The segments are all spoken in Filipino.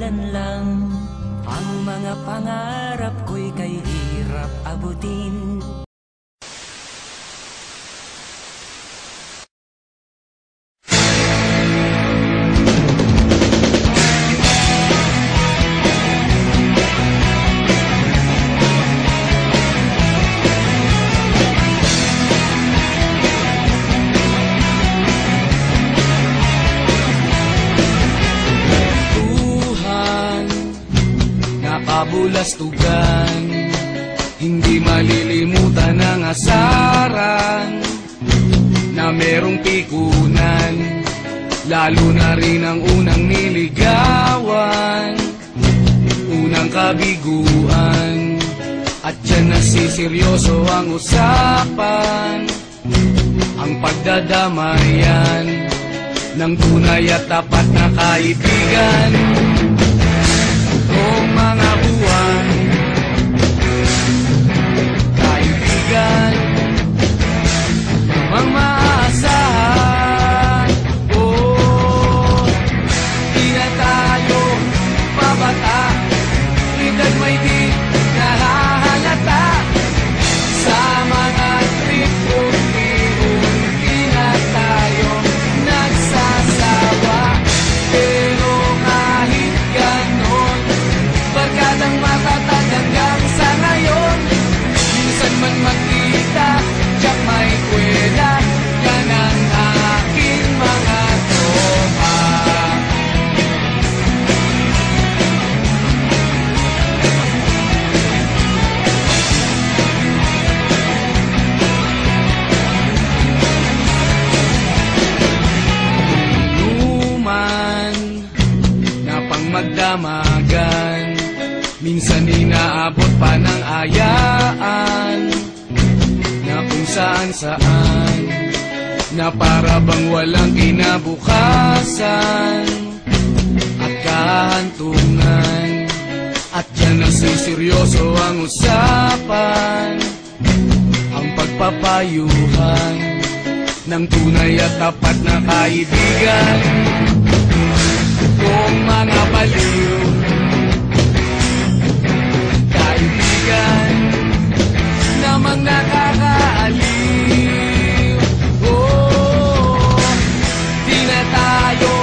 kailan lang. Ang mga pangarap ko'y kay hirap abutin. Kabulastugan, hindi malilimutan ang asaran na merong pikunan, lalo na rin ang unang niligawan, unang kabiguan, at dyan nasiseryoso ang usapan, ang pagdadamayan ng tunay at tapat na kaibigan. Noong mga buwan, kaibigan, namang maasahan. Oh, di na tayo pabata, edad may di nahahalata. Sa mga trip unti-unti na tayo nagsasawa. Pero kahit ganon, barkadang matatag hanggang sa ngayon. Minsan man magkita, tiyak may kwela, yan ang aking mga tropa. Inuman na pang magdamagan, minsan inaabot pa ng ayaan, na kung saan-saan, na para bang walang kinabukasan at kahantungan. At dyan nasiseryoso ang usapan, ang pagpapayuhan ng tunay at tapat na kaibigan. Kung mga baliw, kaibigan, namang nakakaaliw. Oh, di na tayo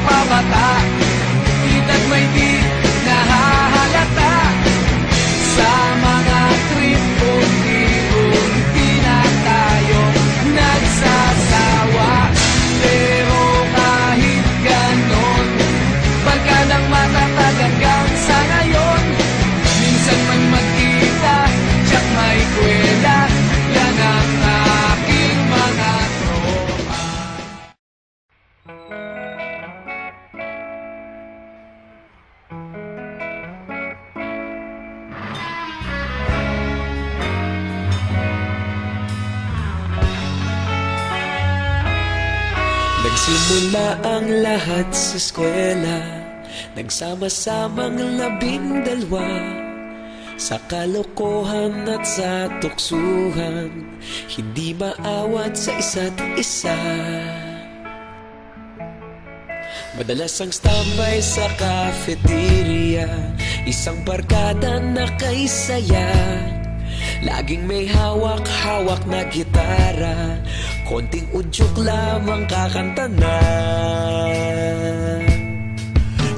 pabata, edad may di nahahalata. Sa mga trip unti-unti na tayo nagsasawa. Pero kahit ganon, barkadang matatag hanggang sa ngayon. Minsan man magkita, tiyak may kwela, yan ang aking mga tropa. Nagsimula ang lahat sa eskwela, nagsama-samang 12 sa kalokohan at sa tuksuhan, hindi maawat sa isa't isa. Madalas ang standby sa cafeteria, isang barkada na kay saya. Laging may hawak-hawak na gitara, konting udyok lamang kakanta na.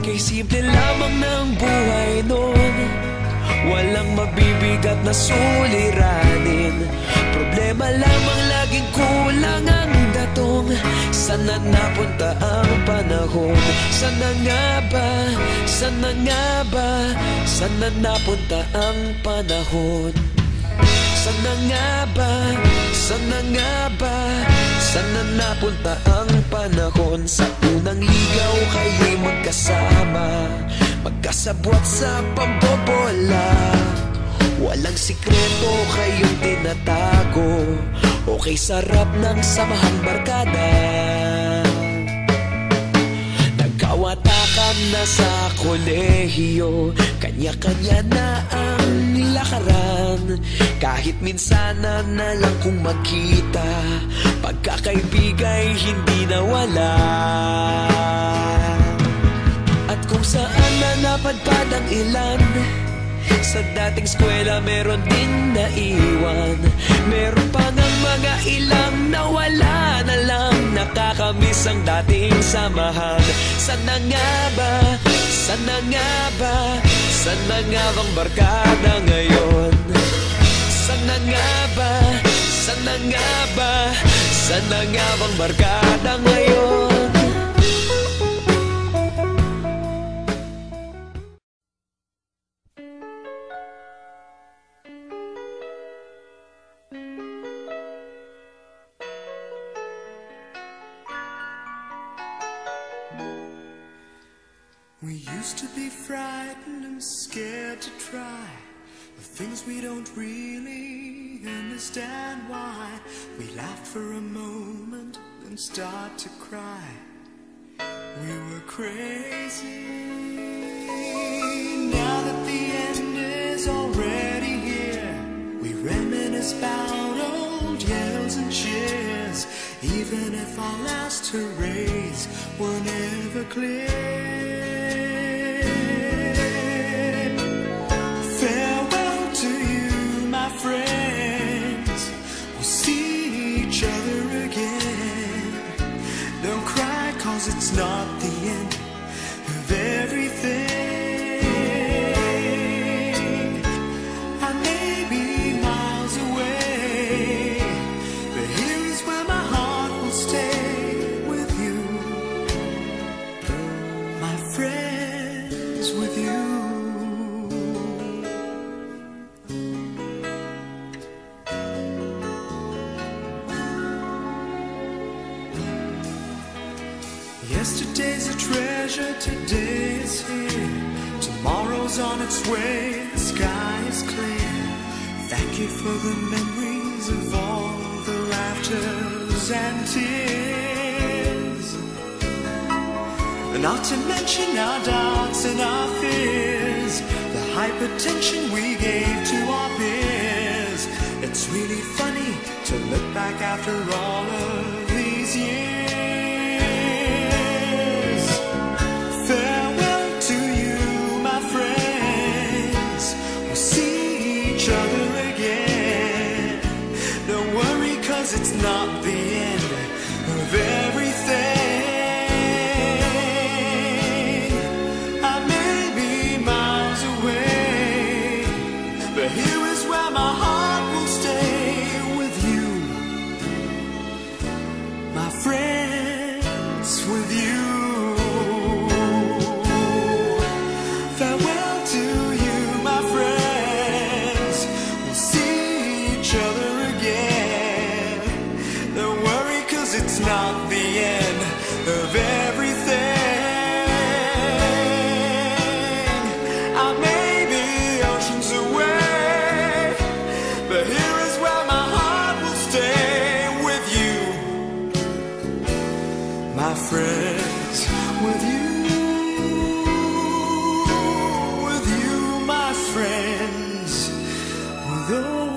Kay simple lamang ng buhay nun, walang mabibigat na suliranin. Problema lamang laging kulang ang datong. Sana napunta ang panahon? Sana nga ba? Sana nga ba? Sana napunta ang panahon? Sana nga ba? Sana nga ba? Sana napunta ang panahon? Sa unang ligaw kayo'y magkasama, magkasabwat sa pambobola. Walang sikreto kayong tinatago, okay sarap ng samahang barkada. Nagkawatakan na sa kolehiyo, kanya-kanya na ang lakaran. Kahit minsanan na lang kung magkita, pagkakaibigay hindi nawala. At kung Kung saan na napadpad ang ilan, sa dating eskwela meron ding naiwan. Meron pa ng mga ilang nawala na lang, nakakamiss ang dating samahan. Sana nga ba, sana nga ba, sana nga bang barkada ngayon? Sana nga ba, sana nga ba, sana nga bang barkada ngayon? We used to be frightened and scared to try the things we don't really understand why. We laughed for a moment and start to cry. We were crazy. Now that the end is already here, we reminisce about old yells and cheers, even if our last hurrays were never clear. It's not the end of everything. I may be miles away, but here is where my heart will stay with you, my friends, with you. Yesterday's a treasure, today is here. Tomorrow's on its way, the sky is clear. Thank you for the memories of all the laughters and tears, not to mention our doubts and our fears, the hypertension we gave to our peers. It's really funny to look back after all of these years. It's not the end of everything. I may be miles away, but here is where my heart will stay with you, my friends, with you. Farewell to you, my friends. We'll see each other again. It's not the end of everything. I may be oceans away, but here is where my heart will stay with you, my friends, with you, my friends, with all.